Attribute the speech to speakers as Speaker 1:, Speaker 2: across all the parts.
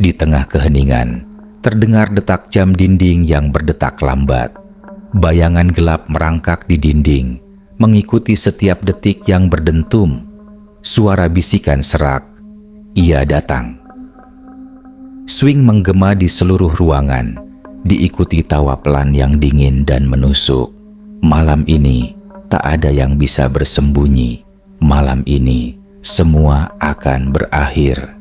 Speaker 1: Di tengah keheningan, terdengar detak jam dinding yang berdetak lambat. Bayangan gelap merangkak di dinding, mengikuti setiap detik yang berdentum. Suara bisikan serak, "Ia datang." Swing menggema di seluruh ruangan, diikuti tawa pelan yang dingin dan menusuk. Malam ini tak ada yang bisa bersembunyi. Malam ini semua akan berakhir.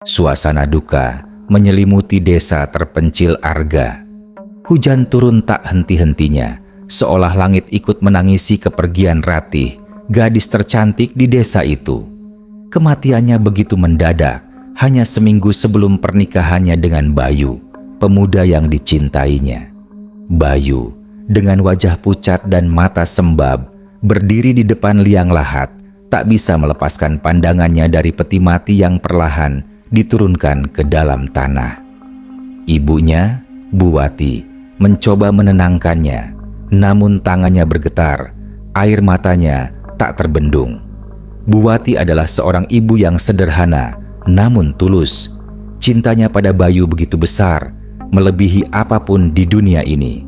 Speaker 1: Suasana duka menyelimuti desa terpencil Arga. Hujan turun tak henti-hentinya, seolah langit ikut menangisi kepergian Ratih, gadis tercantik di desa itu. Kematiannya begitu mendadak, hanya seminggu sebelum pernikahannya dengan Bayu, pemuda yang dicintainya. Bayu, dengan wajah pucat dan mata sembab, berdiri di depan liang lahat, tak bisa melepaskan pandangannya dari peti mati yang perlahan diturunkan ke dalam tanah. Ibunya, Buwati, mencoba menenangkannya, namun tangannya bergetar, air matanya tak terbendung. Buwati adalah seorang ibu yang sederhana, namun tulus. Cintanya pada Bayu begitu besar, melebihi apapun di dunia ini.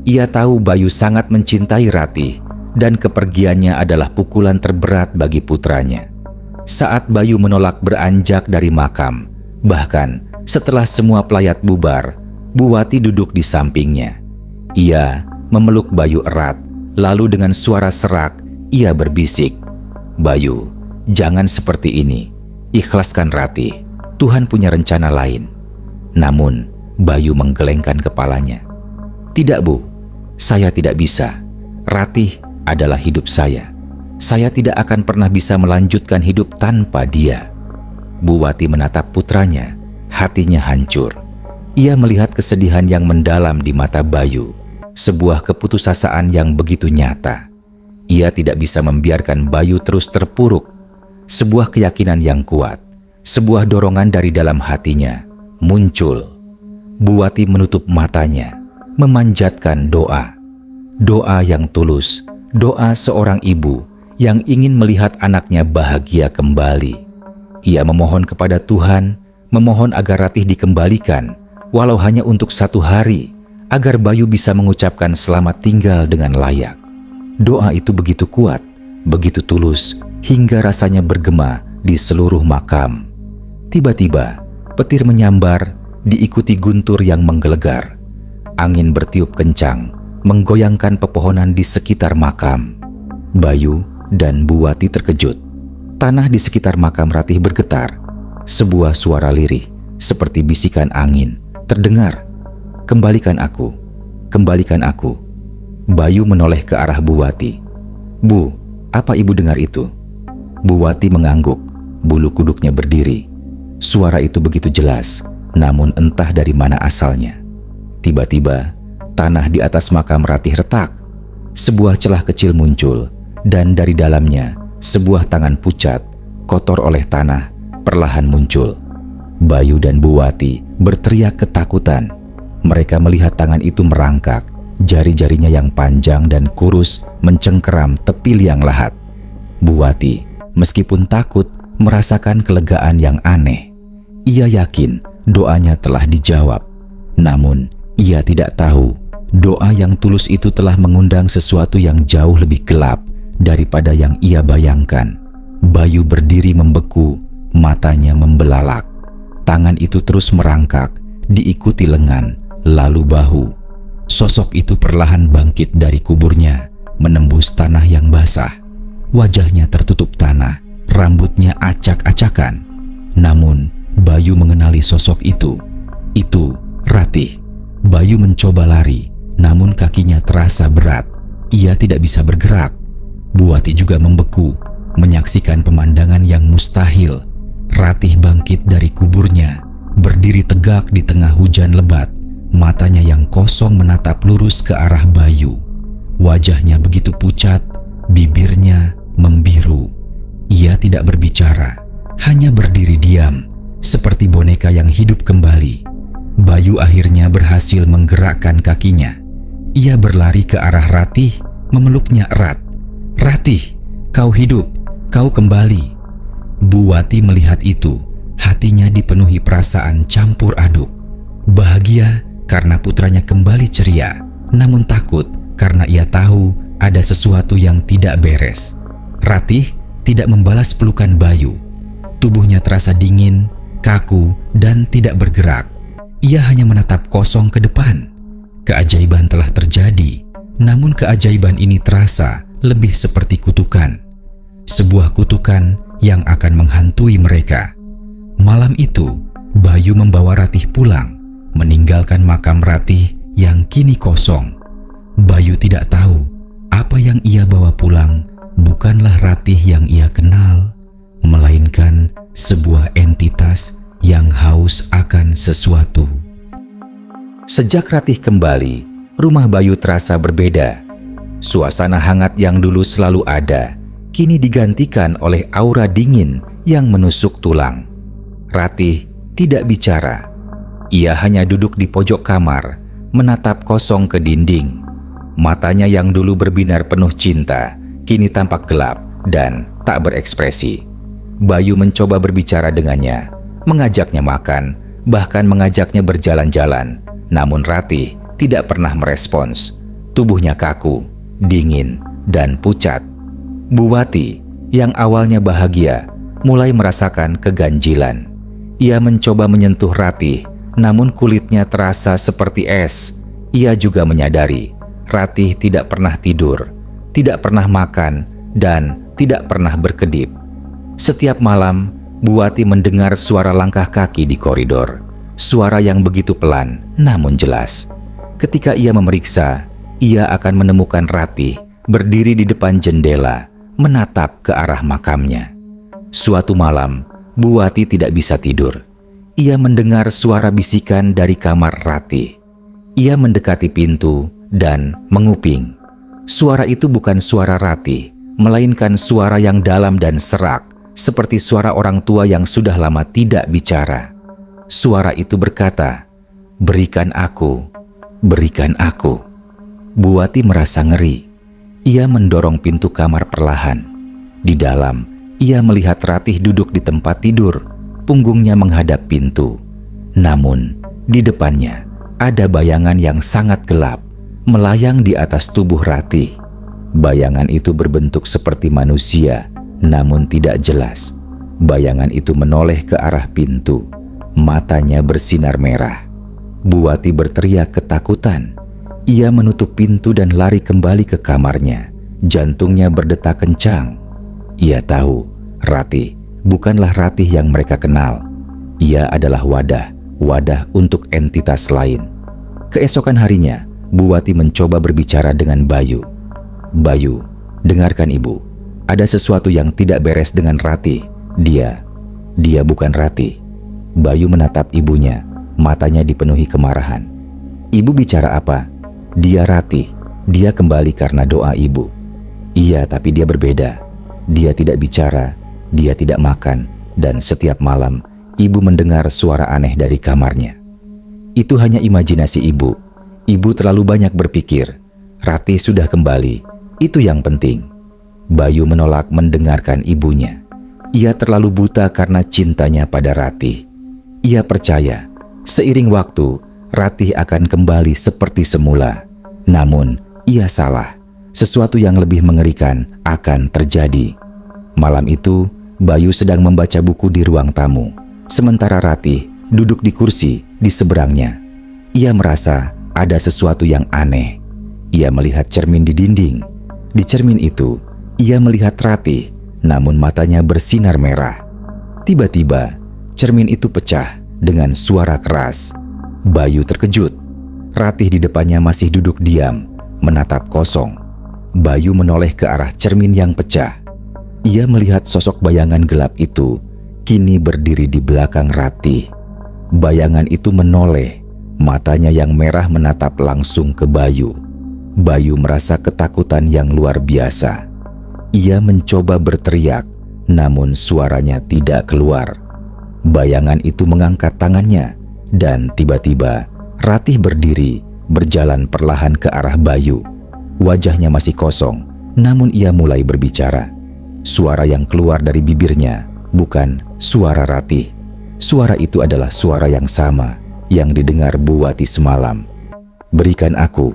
Speaker 1: Ia tahu Bayu sangat mencintai Ratih, dan kepergiannya adalah pukulan terberat bagi putranya. Saat Bayu menolak beranjak dari makam, bahkan setelah semua pelayat bubar, Buwati duduk di sampingnya. Ia memeluk Bayu erat, lalu dengan suara serak, ia berbisik, "Bayu, jangan seperti ini. Ikhlaskan Ratih, Tuhan punya rencana lain." Namun, Bayu menggelengkan kepalanya. "Tidak, Bu, saya tidak bisa. Ratih adalah hidup saya. Saya tidak akan pernah bisa melanjutkan hidup tanpa dia." Buwati menatap putranya, hatinya hancur. Ia melihat kesedihan yang mendalam di mata Bayu, sebuah keputusasaan yang begitu nyata. Ia tidak bisa membiarkan Bayu terus terpuruk. Sebuah keyakinan yang kuat, sebuah dorongan dari dalam hatinya muncul. Buwati menutup matanya, memanjatkan doa. Doa yang tulus, doa seorang ibu yang ingin melihat anaknya bahagia kembali. Ia memohon kepada Tuhan, memohon agar Ratih dikembalikan, walau hanya untuk 1 hari, agar Bayu bisa mengucapkan selamat tinggal dengan layak. Doa itu begitu kuat, begitu tulus, hingga rasanya bergema di seluruh makam. Tiba-tiba, petir menyambar, diikuti guntur yang menggelegar. Angin bertiup kencang, menggoyangkan pepohonan di sekitar makam. Bayu dan Buwati terkejut. Tanah di sekitar makam Ratih bergetar. Sebuah suara lirih, seperti bisikan angin, terdengar. "Kembalikan aku, kembalikan aku." Bayu menoleh ke arah Buwati. "Bu, apa ibu dengar itu?" Buwati mengangguk, bulu kuduknya berdiri. Suara itu begitu jelas, namun entah dari mana asalnya. Tiba-tiba, tanah di atas makam Ratih retak. Sebuah celah kecil muncul, dan dari dalamnya, sebuah tangan pucat, kotor oleh tanah, perlahan muncul. Bayu dan Buwati berteriak ketakutan. Mereka melihat tangan itu merangkak, jari-jarinya yang panjang dan kurus mencengkeram tepi liang lahat. Buwati, meskipun takut, merasakan kelegaan yang aneh. Ia yakin doanya telah dijawab. Namun, ia tidak tahu doa yang tulus itu telah mengundang sesuatu yang jauh lebih gelap daripada yang ia bayangkan. Bayu berdiri membeku, matanya membelalak. Tangan itu terus merangkak, diikuti lengan, lalu bahu. Sosok itu perlahan bangkit dari kuburnya, menembus tanah yang basah. Wajahnya tertutup tanah, rambutnya acak-acakan. Namun, Bayu mengenali sosok itu. Itu Ratih. Bayu mencoba lari, namun kakinya terasa berat. Ia tidak bisa bergerak. Buwati juga membeku, menyaksikan pemandangan yang mustahil. Ratih bangkit dari kuburnya, berdiri tegak di tengah hujan lebat. Matanya yang kosong menatap lurus ke arah Bayu. Wajahnya begitu pucat, bibirnya membiru. Ia tidak berbicara, hanya berdiri diam, seperti boneka yang hidup kembali. Bayu akhirnya berhasil menggerakkan kakinya. Ia berlari ke arah Ratih, memeluknya erat. "Ratih, Kau hidup, kau kembali." Bu Wati melihat itu, hatinya dipenuhi perasaan campur aduk. Bahagia karena putranya kembali ceria, namun takut karena ia tahu ada sesuatu yang tidak beres. Ratih tidak membalas pelukan Bayu. Tubuhnya terasa dingin, kaku, dan tidak bergerak. Ia hanya menatap kosong ke depan. Keajaiban telah terjadi, namun keajaiban ini terasa lebih seperti kutukan. Sebuah kutukan yang akan menghantui mereka. Malam itu, Bayu membawa Ratih pulang, meninggalkan makam Ratih yang kini kosong. Bayu tidak tahu apa yang ia bawa pulang bukanlah Ratih yang ia kenal, melainkan sebuah entitas yang haus akan sesuatu. Sejak Ratih kembali, rumah Bayu terasa berbeda. Suasana hangat yang dulu selalu ada, kini digantikan oleh aura dingin yang menusuk tulang. Ratih tidak bicara. Ia hanya duduk di pojok kamar, menatap kosong ke dinding. Matanya yang dulu berbinar penuh cinta, kini tampak gelap dan tak berekspresi. Bayu mencoba berbicara dengannya, mengajaknya makan, bahkan mengajaknya berjalan-jalan. Namun Ratih tidak pernah merespons. Tubuhnya kaku, dingin, dan pucat. Bu Wati yang awalnya bahagia mulai merasakan keganjilan. Ia mencoba menyentuh Ratih, namun kulitnya terasa seperti es. Ia juga menyadari Ratih tidak pernah tidur, tidak pernah makan, dan tidak pernah berkedip. Setiap malam, Bu Wati mendengar suara langkah kaki di koridor. Suara yang begitu pelan, namun jelas. Ketika ia memeriksa, ia akan menemukan Ratih berdiri di depan jendela, menatap ke arah makamnya. Suatu malam, Bu Wati tidak bisa tidur. Ia mendengar suara bisikan dari kamar Ratih. Ia mendekati pintu dan menguping. Suara itu bukan suara Ratih, melainkan suara yang dalam dan serak, seperti suara orang tua yang sudah lama tidak bicara. Suara itu berkata, "Berikan aku, berikan aku." Bu Wati merasa ngeri. Ia mendorong pintu kamar perlahan. Di dalam, ia melihat Ratih duduk di tempat tidur, punggungnya menghadap pintu. Namun, di depannya ada bayangan yang sangat gelap, melayang di atas tubuh Ratih. Bayangan itu berbentuk seperti manusia, namun tidak jelas. Bayangan itu menoleh ke arah pintu. Matanya bersinar merah. Bu Wati berteriak ketakutan. Ia menutup pintu dan lari kembali ke kamarnya. Jantungnya berdetak kencang. Ia tahu Ratih bukanlah Ratih yang mereka kenal. Ia adalah wadah untuk entitas lain. Keesokan harinya, Bu Wati mencoba berbicara dengan Bayu. "Bayu, dengarkan ibu. Ada sesuatu yang tidak beres dengan Ratih. Dia bukan Ratih." Bayu menatap ibunya, matanya dipenuhi kemarahan. "Ibu bicara apa?" "Dia Ratih. Dia kembali karena doa ibu." "Iya, tapi dia berbeda. Dia tidak bicara, dia tidak makan, dan setiap malam ibu mendengar suara aneh dari kamarnya." "Itu hanya imajinasi ibu. Ibu terlalu banyak berpikir. Ratih sudah kembali. Itu yang penting." Bayu menolak mendengarkan ibunya. Ia terlalu buta karena cintanya pada Ratih. Ia percaya seiring waktu Ratih akan kembali seperti semula. Namun ia salah. Sesuatu yang lebih mengerikan akan terjadi. Malam itu, Bayu sedang membaca buku di ruang tamu, sementara Ratih duduk di kursi di seberangnya. Ia merasa ada sesuatu yang aneh. Ia melihat cermin di dinding. Di cermin itu, ia melihat Ratih, namun matanya bersinar merah. Tiba-tiba, cermin itu pecah dengan suara keras. Bayu terkejut. Ratih di depannya masih duduk diam, menatap kosong. Bayu menoleh ke arah cermin yang pecah. Ia melihat sosok bayangan gelap itu kini berdiri di belakang Ratih. Bayangan itu menoleh, matanya yang merah menatap langsung ke Bayu. Bayu merasa ketakutan yang luar biasa. Ia mencoba berteriak, namun suaranya tidak keluar. Bayangan itu mengangkat tangannya, dan tiba-tiba Ratih berdiri, berjalan perlahan ke arah Bayu. Wajahnya masih kosong, namun ia mulai berbicara. Suara yang keluar dari bibirnya bukan suara Ratih. Suara itu adalah suara yang sama yang didengar Bu Wati semalam. Berikan aku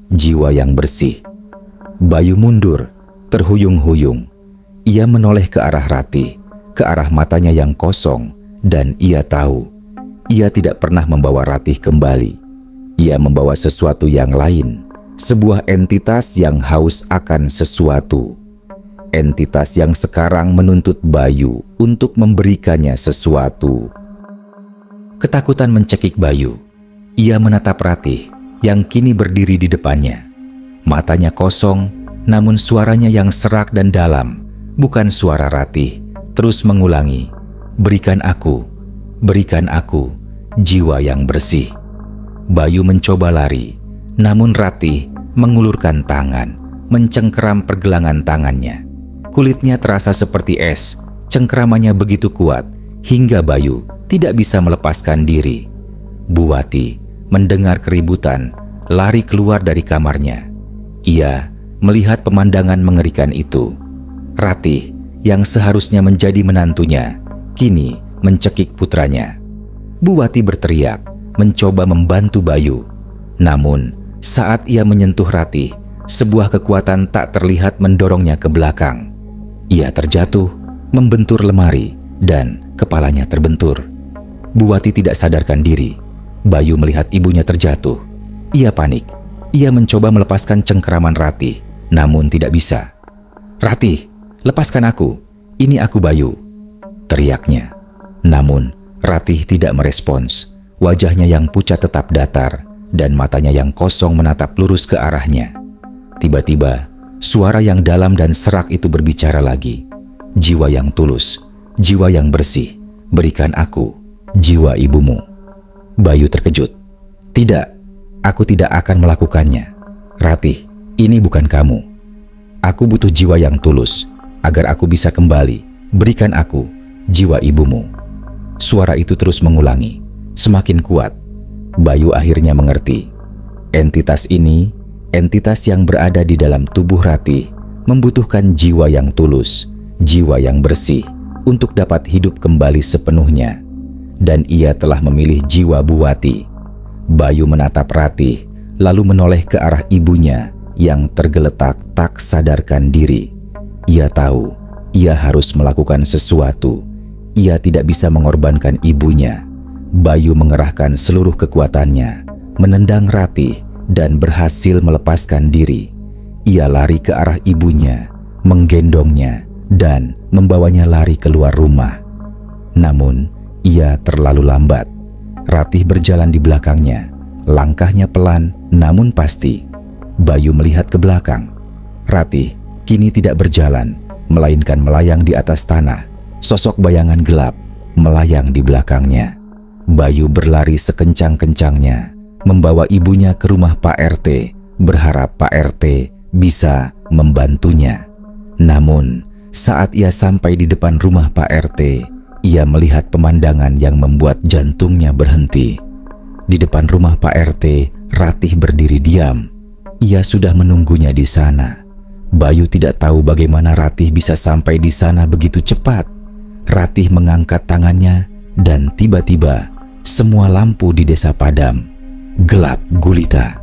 Speaker 1: jiwa yang bersih. Bayu mundur, terhuyung-huyung. Ia menoleh ke arah Ratih, ke arah matanya yang kosong, dan ia tahu, ia tidak pernah membawa Ratih kembali. Ia membawa sesuatu yang lain, sebuah entitas yang haus akan sesuatu. Entitas yang sekarang menuntut Bayu untuk memberikannya sesuatu. Ketakutan mencekik Bayu. Ia menatap Ratih yang kini berdiri di depannya. Matanya kosong, namun suaranya yang serak dan dalam, bukan suara Ratih, terus mengulangi, berikan aku jiwa yang bersih. Bayu mencoba lari, namun Ratih mengulurkan tangan, mencengkeram pergelangan tangannya. Kulitnya terasa seperti es, cengkeramannya begitu kuat, hingga Bayu tidak bisa melepaskan diri. Bu Wati mendengar keributan, lari keluar dari kamarnya. Ia melihat pemandangan mengerikan itu. Ratih yang seharusnya menjadi menantunya, kini mencekik putranya. Bu Wati berteriak, mencoba membantu Bayu. Namun, saat ia menyentuh Ratih, sebuah kekuatan tak terlihat mendorongnya ke belakang. Ia terjatuh, membentur lemari, dan kepalanya terbentur. Bu Wati tidak sadarkan diri. Bayu melihat ibunya terjatuh. Ia panik. Ia mencoba melepaskan cengkeraman Ratih, namun tidak bisa. "Ratih, lepaskan aku. Ini aku Bayu," teriaknya. Namun, Ratih tidak merespons. Wajahnya yang pucat tetap datar, dan matanya yang kosong menatap lurus ke arahnya. Tiba-tiba, suara yang dalam dan serak itu berbicara lagi. "Jiwa yang tulus, jiwa yang bersih, berikan aku jiwa ibumu." Bayu terkejut. "Tidak, aku tidak akan melakukannya. Ratih, ini bukan kamu. Aku butuh jiwa yang tulus, agar aku bisa kembali. Berikan aku jiwa ibumu." Suara itu terus mengulangi, semakin kuat. Bayu akhirnya mengerti. Entitas ini, entitas yang berada di dalam tubuh Ratih, membutuhkan jiwa yang tulus, jiwa yang bersih, untuk dapat hidup kembali sepenuhnya. Dan ia telah memilih jiwa Bu Wati. Bayu menatap Ratih, lalu menoleh ke arah ibunya yang tergeletak tak sadarkan diri. Ia tahu, ia harus melakukan sesuatu. Ia tidak bisa mengorbankan ibunya. Bayu mengerahkan seluruh kekuatannya, menendang Ratih, dan berhasil melepaskan diri. Ia lari ke arah ibunya, menggendongnya, dan membawanya lari keluar rumah. Namun, ia terlalu lambat. Ratih berjalan di belakangnya. Langkahnya pelan namun pasti. Bayu melihat ke belakang. Ratih kini tidak berjalan, melainkan melayang di atas tanah. Sosok bayangan gelap melayang di belakangnya. Bayu berlari sekencang-kencangnya, membawa ibunya ke rumah Pak RT, berharap Pak RT bisa membantunya. Namun, saat ia sampai di depan rumah Pak RT, ia melihat pemandangan yang membuat jantungnya berhenti. Di depan rumah Pak RT, Ratih berdiri diam. Ia sudah menunggunya di sana. Bayu tidak tahu bagaimana Ratih bisa sampai di sana begitu cepat. Ratih mengangkat tangannya, dan tiba-tiba semua lampu di desa padam. Gelap gulita.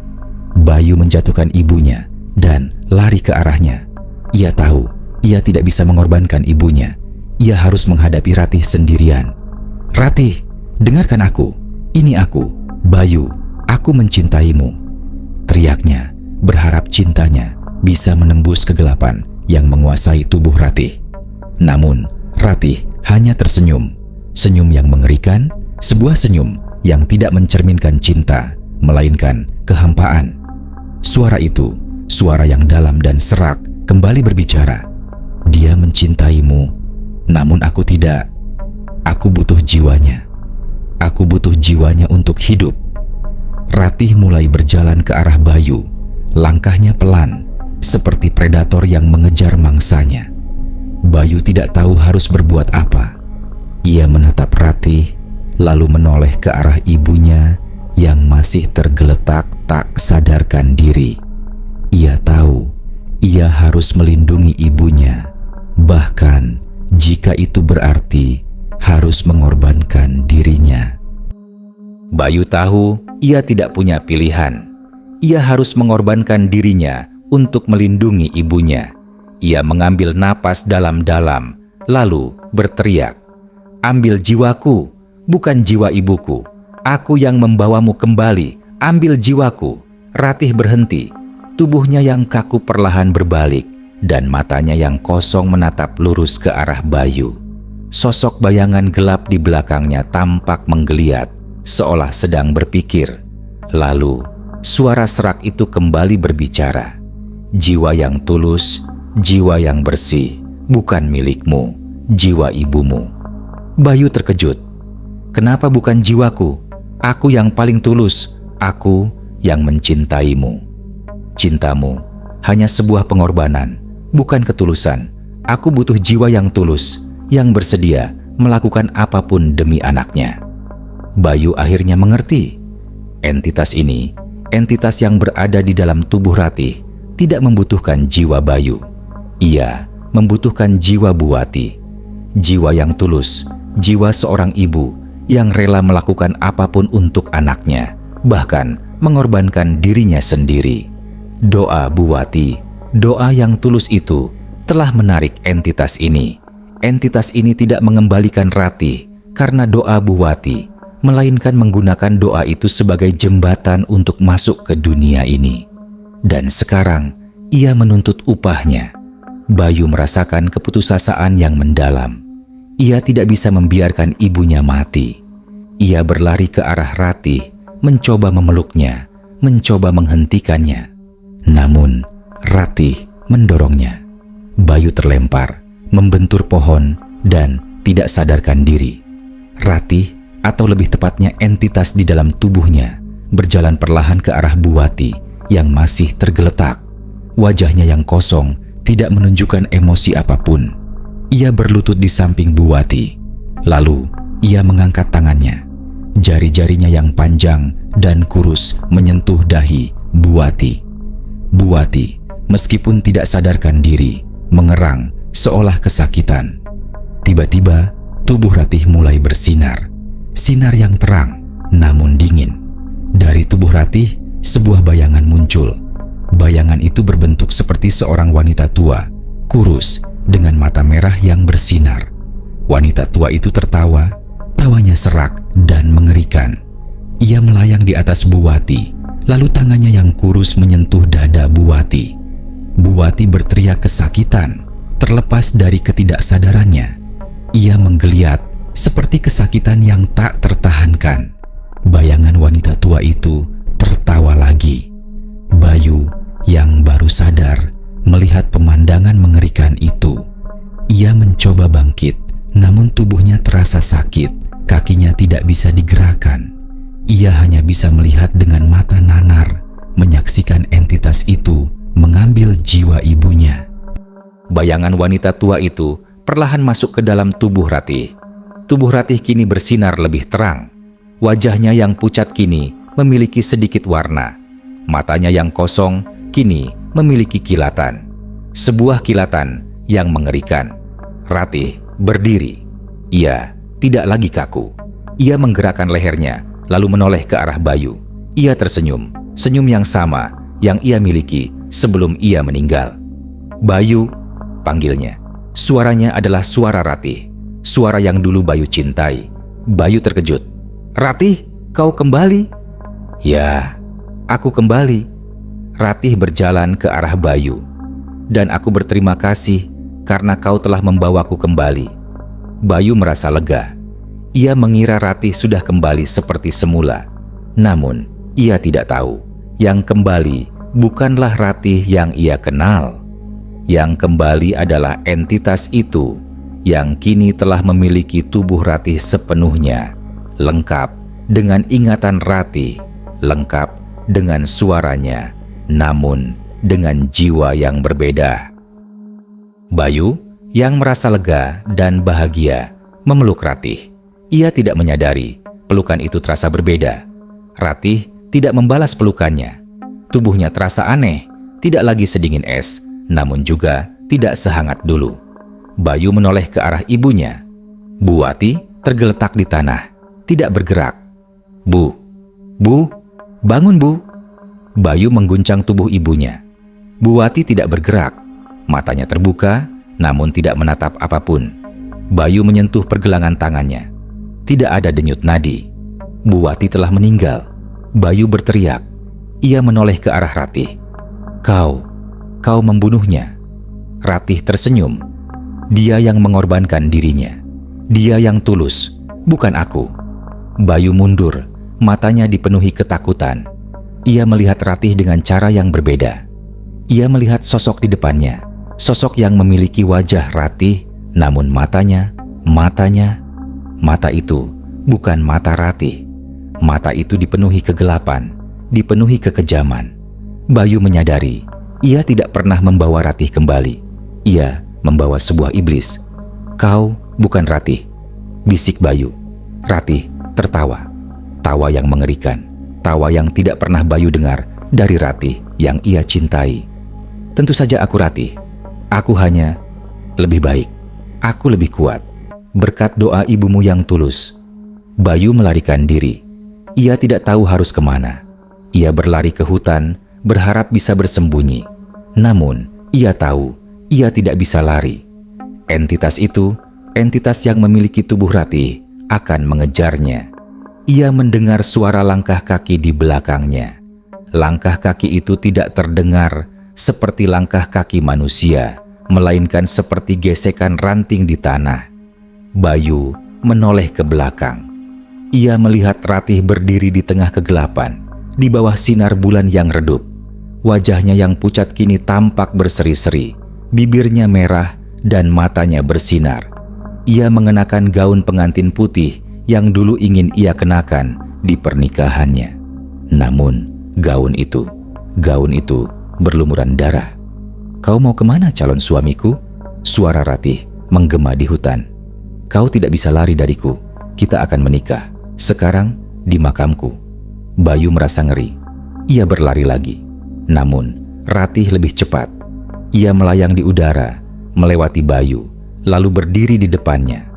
Speaker 1: Bayu menjatuhkan ibunya dan lari ke arahnya. Ia tahu ia tidak bisa mengorbankan ibunya. Ia harus menghadapi Ratih sendirian. "Ratih, dengarkan aku. Ini aku, Bayu. Aku mencintaimu," teriaknya, berharap cintanya bisa menembus kegelapan yang menguasai tubuh Ratih. Namun, Ratih hanya tersenyum. Senyum yang mengerikan, sebuah senyum yang tidak mencerminkan cinta, melainkan kehampaan. Suara itu, suara yang dalam dan serak, kembali berbicara. "Dia mencintaimu, namun aku tidak. Aku butuh jiwanya. Aku butuh jiwanya untuk hidup." Ratih mulai berjalan ke arah Bayu. Langkahnya pelan, seperti predator yang mengejar mangsanya. Bayu tidak tahu harus berbuat apa. Ia menatap Ratih, lalu menoleh ke arah ibunya yang masih tergeletak tak sadarkan diri. Ia tahu ia harus melindungi ibunya, bahkan jika itu berarti harus mengorbankan dirinya. Bayu tahu ia tidak punya pilihan. Ia harus mengorbankan dirinya untuk melindungi ibunya. Ia mengambil napas dalam-dalam, lalu berteriak, "Ambil jiwaku, bukan jiwa ibuku. Aku yang membawamu kembali, ambil jiwaku." Ratih berhenti. Tubuhnya yang kaku perlahan berbalik, dan matanya yang kosong menatap lurus ke arah Bayu. Sosok bayangan gelap di belakangnya tampak menggeliat, seolah sedang berpikir. Lalu, suara serak itu kembali berbicara. "Jiwa yang tulus, jiwa yang bersih, bukan milikmu, jiwa ibumu." Bayu terkejut. "Kenapa bukan jiwaku? Aku yang paling tulus, aku yang mencintaimu." "Cintamu hanya sebuah pengorbanan, bukan ketulusan. Aku butuh jiwa yang tulus, yang bersedia melakukan apapun demi anaknya." Bayu akhirnya mengerti. Entitas ini, entitas yang berada di dalam tubuh Ratih, tidak membutuhkan jiwa Bayu. Ia membutuhkan jiwa Buati. Jiwa yang tulus, jiwa seorang ibu yang rela melakukan apapun untuk anaknya, bahkan mengorbankan dirinya sendiri. Doa Buati, doa yang tulus itu telah menarik entitas ini. Entitas ini tidak mengembalikan Ratih karena doa Buati, melainkan menggunakan doa itu sebagai jembatan untuk masuk ke dunia ini. Dan sekarang ia menuntut upahnya. Bayu merasakan keputusasaan yang mendalam. Ia tidak bisa membiarkan ibunya mati. Ia berlari ke arah Ratih, mencoba memeluknya, mencoba menghentikannya. Namun, Ratih mendorongnya. Bayu terlempar, membentur pohon, dan tidak sadarkan diri. Ratih, atau lebih tepatnya entitas di dalam tubuhnya, berjalan perlahan ke arah Buati yang masih tergeletak. Wajahnya yang kosong tidak menunjukkan emosi apapun. Ia berlutut di samping Buati. Lalu, ia mengangkat tangannya. Jari-jarinya yang panjang dan kurus menyentuh dahi Buati. Buati, meskipun tidak sadarkan diri, mengerang seolah kesakitan. Tiba-tiba, tubuh Ratih mulai bersinar. Sinar yang terang, namun dingin. Dari tubuh Ratih, sebuah bayangan muncul. Bayangan itu berbentuk seperti seorang wanita tua, kurus, dengan mata merah yang bersinar. Wanita tua itu tertawa, tawanya serak dan mengerikan. Ia melayang di atas Buati, lalu tangannya yang kurus menyentuh dada Buati. Buati berteriak kesakitan, terlepas dari ketidaksadarannya. Ia menggeliat seperti kesakitan yang tak tertahankan. Bayangan wanita tua itu tertawa lagi. Bayu yang baru sadar melihat pemandangan mengerikan itu. Ia mencoba bangkit, namun tubuhnya terasa sakit, kakinya tidak bisa digerakkan. Ia hanya bisa melihat dengan mata nanar, menyaksikan entitas itu mengambil jiwa ibunya. Bayangan wanita tua itu perlahan masuk ke dalam tubuh Ratih. Tubuh Ratih kini bersinar lebih terang. Wajahnya yang pucat kini memiliki sedikit warna. Matanya yang kosong kini memiliki kilatan. Sebuah kilatan yang mengerikan. Ratih berdiri. Ia tidak lagi kaku. Ia menggerakkan lehernya, lalu menoleh ke arah Bayu. Ia tersenyum, senyum yang sama yang ia miliki sebelum ia meninggal. "Bayu," panggilnya. Suaranya adalah suara Ratih, suara yang dulu Bayu cintai. Bayu terkejut. "Ratih, kau kembali?" "Ya, aku kembali." Ratih berjalan ke arah Bayu. "Dan aku berterima kasih karena kau telah membawaku kembali." Bayu merasa lega. Ia mengira Ratih sudah kembali seperti semula. Namun, ia tidak tahu yang kembali bukanlah Ratih yang ia kenal. Yang kembali adalah entitas itu yang kini telah memiliki tubuh Ratih sepenuhnya, lengkap dengan ingatan Ratih, lengkap dengan suaranya, namun dengan jiwa yang berbeda. Bayu yang merasa lega dan bahagia memeluk Ratih. Ia tidak menyadari pelukan itu terasa berbeda. Ratih tidak membalas pelukannya. Tubuhnya terasa aneh, tidak lagi sedingin es, namun juga tidak sehangat dulu. Bayu menoleh ke arah ibunya. Bu Wati tergeletak di tanah, tidak bergerak. Bu, bangun Bu. Bayu mengguncang tubuh ibunya. Bu Wati tidak bergerak, matanya terbuka namun tidak menatap apapun. Bayu menyentuh pergelangan tangannya. Tidak ada denyut nadi. Bu Wati telah meninggal. Bayu berteriak. Ia menoleh ke arah Ratih. Kau membunuhnya. Ratih tersenyum. Dia yang mengorbankan dirinya. Dia yang tulus, bukan aku. Bayu mundur, matanya dipenuhi ketakutan. Ia melihat Ratih dengan cara yang berbeda. Ia melihat sosok di depannya, sosok yang memiliki wajah Ratih, namun mata itu bukan mata Ratih. Mata itu dipenuhi kegelapan, dipenuhi kekejaman. Bayu menyadari, ia tidak pernah membawa Ratih kembali. Ia membawa sebuah iblis. Kau bukan Ratih, bisik Bayu. Ratih tertawa. Tawa yang mengerikan, tawa yang tidak pernah Bayu dengar dari Ratih yang ia cintai. Tentu saja aku Ratih. Aku hanya lebih baik. Aku lebih kuat. Berkat doa ibumu yang tulus. Bayu melarikan diri. Ia tidak tahu harus kemana. Ia berlari ke hutan, berharap bisa bersembunyi. Namun, ia tahu ia tidak bisa lari. Entitas itu, entitas yang memiliki tubuh Ratih, akan mengejarnya. Ia mendengar suara langkah kaki di belakangnya. Langkah kaki itu tidak terdengar seperti langkah kaki manusia, melainkan seperti gesekan ranting di tanah. Bayu menoleh ke belakang. Ia melihat Ratih berdiri di tengah kegelapan, di bawah sinar bulan yang redup. Wajahnya yang pucat kini tampak berseri-seri, bibirnya merah dan matanya bersinar. Ia mengenakan gaun pengantin putih yang dulu ingin ia kenakan di pernikahannya. Namun, gaun itu berlumuran darah. Kau mau kemana calon suamiku? Suara Ratih menggema di hutan. Kau tidak bisa lari dariku. Kita akan menikah. Sekarang di makamku. Bayu merasa ngeri. Ia berlari lagi. Namun Ratih lebih cepat. Ia melayang di udara, melewati Bayu, lalu berdiri di depannya.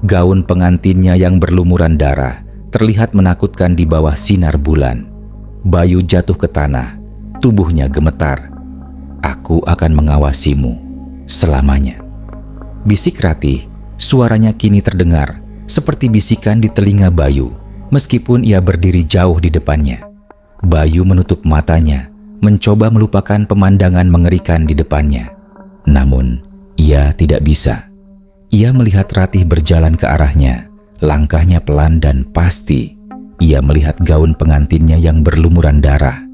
Speaker 1: Gaun pengantinnya yang berlumuran darah terlihat menakutkan di bawah sinar bulan. Bayu jatuh ke tanah. Tubuhnya gemetar. Aku akan mengawasimu selamanya. Bisik Ratih, suaranya kini terdengar seperti bisikan di telinga Bayu, meskipun ia berdiri jauh di depannya. Bayu menutup matanya, mencoba melupakan pemandangan mengerikan di depannya. Namun, ia tidak bisa. Ia melihat Ratih berjalan ke arahnya, langkahnya pelan dan pasti. Ia melihat gaun pengantinnya yang berlumuran darah.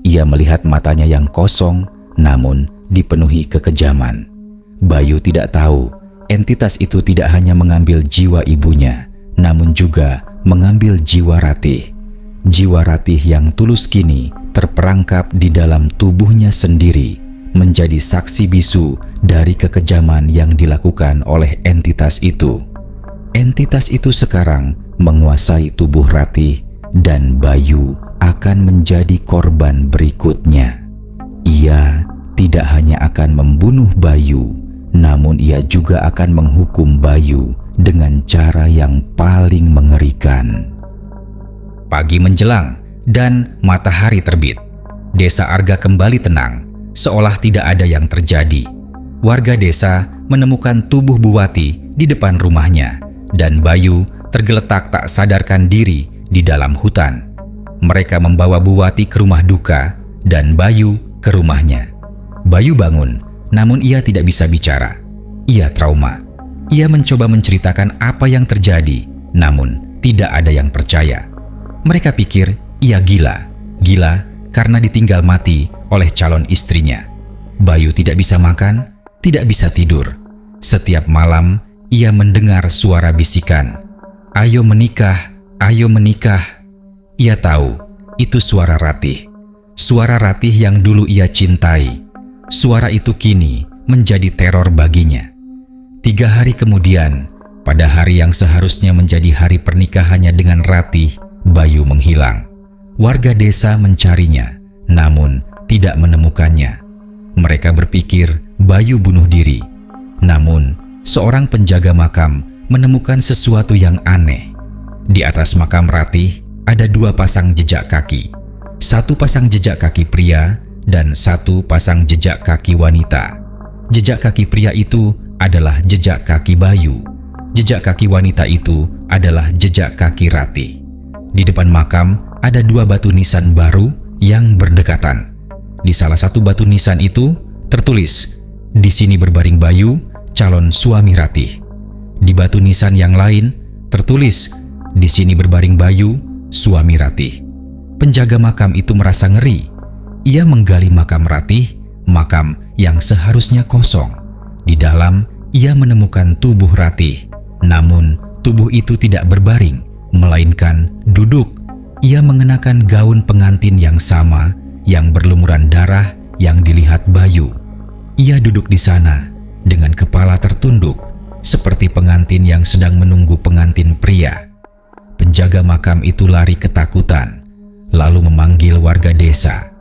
Speaker 1: Ia melihat matanya yang kosong, namun dipenuhi kekejaman. Bayu tidak tahu, entitas itu tidak hanya mengambil jiwa ibunya, namun juga mengambil jiwa Ratih. Jiwa Ratih yang tulus kini terperangkap di dalam tubuhnya sendiri, menjadi saksi bisu dari kekejaman yang dilakukan oleh entitas itu. Entitas itu sekarang menguasai tubuh Ratih, dan Bayu akan menjadi korban berikutnya. Ia tidak hanya akan membunuh Bayu, namun ia juga akan menghukum Bayu dengan cara yang paling mengerikan. Pagi menjelang dan matahari terbit. Desa Arga kembali tenang, seolah tidak ada yang terjadi. Warga desa menemukan tubuh Bu Wati di depan rumahnya, dan Bayu tergeletak tak sadarkan diri di dalam hutan. Mereka membawa Bu Wati ke rumah duka dan Bayu ke rumahnya. Bayu bangun, namun ia tidak bisa bicara. Ia trauma. Ia mencoba menceritakan apa yang terjadi, namun tidak ada yang percaya. Mereka pikir ia gila karena ditinggal mati oleh calon istrinya. Bayu tidak bisa makan, tidak bisa tidur. Setiap malam ia mendengar suara bisikan, "Ayo menikah, ayo menikah." Ia tahu itu suara Ratih. Suara Ratih yang dulu ia cintai. Suara itu kini menjadi teror baginya. 3 hari kemudian, pada hari yang seharusnya menjadi hari pernikahannya dengan Ratih, Bayu menghilang. Warga desa mencarinya, namun tidak menemukannya. Mereka berpikir Bayu bunuh diri. Namun, seorang penjaga makam menemukan sesuatu yang aneh. Di atas makam Ratih ada 2 pasang jejak kaki. 1 pasang jejak kaki pria dan 1 pasang jejak kaki wanita. Jejak kaki pria itu adalah jejak kaki Bayu. Jejak kaki wanita itu adalah jejak kaki Ratih. Di depan makam ada 2 batu nisan baru yang berdekatan. Di salah satu batu nisan itu tertulis, "Di sini berbaring Bayu, calon suami Ratih." Di batu nisan yang lain tertulis, "Di sini berbaring Bayu, suami Ratih." Penjaga makam itu merasa ngeri. Ia menggali makam Ratih, makam yang seharusnya kosong. Di dalam ia menemukan tubuh Ratih. Namun tubuh itu tidak berbaring, melainkan duduk. Ia mengenakan gaun pengantin yang sama yang berlumuran darah yang dilihat Bayu. Ia duduk di sana dengan kepala tertunduk seperti pengantin yang sedang menunggu pengantin pria. Penjaga makam itu lari ketakutan, lalu memanggil warga desa.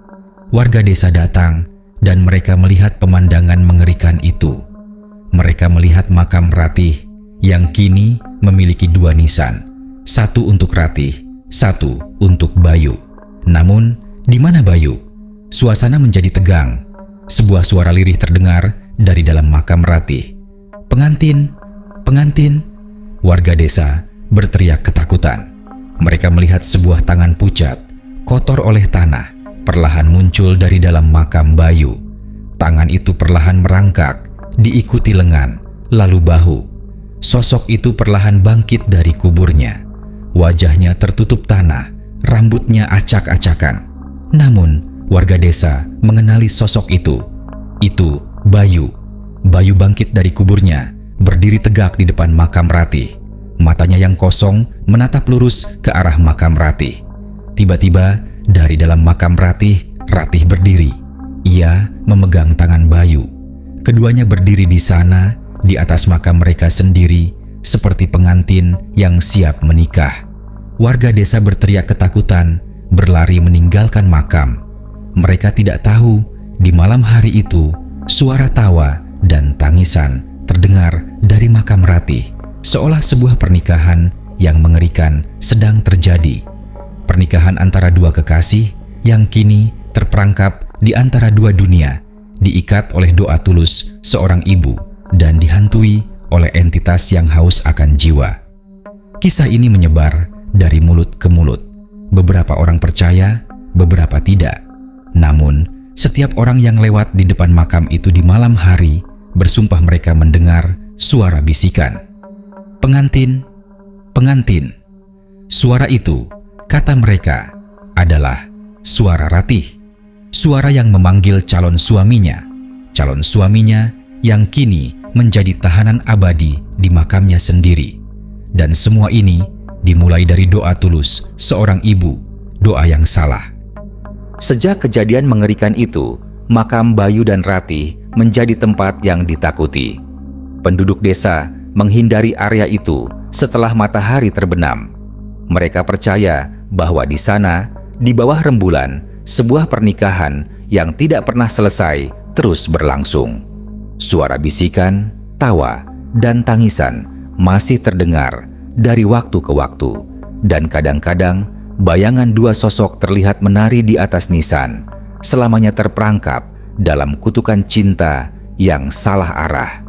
Speaker 1: Warga desa datang dan mereka melihat pemandangan mengerikan itu. Mereka melihat makam Ratih yang kini memiliki 2 nisan, 1 untuk Ratih, 1 untuk Bayu. Namun, di mana Bayu? Suasana menjadi tegang. Sebuah suara lirih terdengar dari dalam makam Ratih. "Pengantin, pengantin!" Warga desa berteriak ketakutan. Mereka melihat sebuah tangan pucat, kotor oleh tanah, perlahan muncul dari dalam makam Bayu. Tangan itu perlahan merangkak, diikuti lengan, lalu bahu. Sosok itu perlahan bangkit dari kuburnya. Wajahnya tertutup tanah, rambutnya acak-acakan. Namun, warga desa mengenali sosok itu. Itu Bayu. Bayu bangkit dari kuburnya, berdiri tegak di depan makam Ratih. Matanya yang kosong menatap lurus ke arah makam Ratih. Tiba-tiba, dari dalam makam Ratih, Ratih berdiri. Ia memegang tangan Bayu. Keduanya berdiri di sana, di atas makam mereka sendiri, seperti pengantin yang siap menikah. Warga desa berteriak ketakutan, berlari meninggalkan makam. Mereka tidak tahu, di malam hari itu, suara tawa dan tangisan terdengar dari makam Ratih, seolah sebuah pernikahan yang mengerikan sedang terjadi. Pernikahan antara 2 kekasih yang kini terperangkap di antara 2 dunia, diikat oleh doa tulus seorang ibu dan dihantui oleh entitas yang haus akan jiwa. Kisah ini menyebar dari mulut ke mulut. Beberapa orang percaya, beberapa tidak. Namun, setiap orang yang lewat di depan makam itu di malam hari bersumpah mereka mendengar suara bisikan. "Pengantin, pengantin." Suara itu, kata mereka, adalah suara Ratih. Suara yang memanggil calon suaminya. Calon suaminya yang kini menjadi tahanan abadi di makamnya sendiri. Dan semua ini dimulai dari doa tulus seorang ibu, doa yang salah. Sejak kejadian mengerikan itu, makam Bayu dan Ratih menjadi tempat yang ditakuti. Penduduk desa menghindari area itu setelah matahari terbenam. Mereka percaya bahwa di sana, di bawah rembulan, sebuah pernikahan yang tidak pernah selesai terus berlangsung. Suara bisikan, tawa, dan tangisan masih terdengar dari waktu ke waktu, dan kadang-kadang bayangan 2 sosok terlihat menari di atas nisan, selamanya terperangkap dalam kutukan cinta yang salah arah.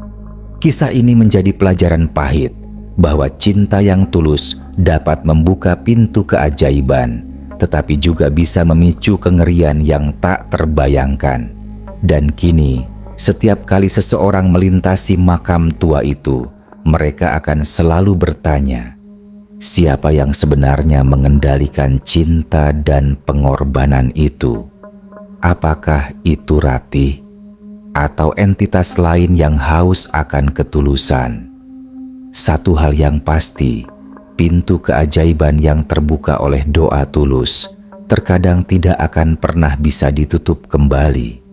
Speaker 1: Kisah ini menjadi pelajaran pahit bahwa cinta yang tulus dapat membuka pintu keajaiban, tetapi juga bisa memicu kengerian yang tak terbayangkan. Dan kini, setiap kali seseorang melintasi makam tua itu, mereka akan selalu bertanya, siapa yang sebenarnya mengendalikan cinta dan pengorbanan itu? Apakah itu Ratih atau entitas lain yang haus akan ketulusan? Satu hal yang pasti, pintu keajaiban yang terbuka oleh doa tulus terkadang tidak akan pernah bisa ditutup kembali.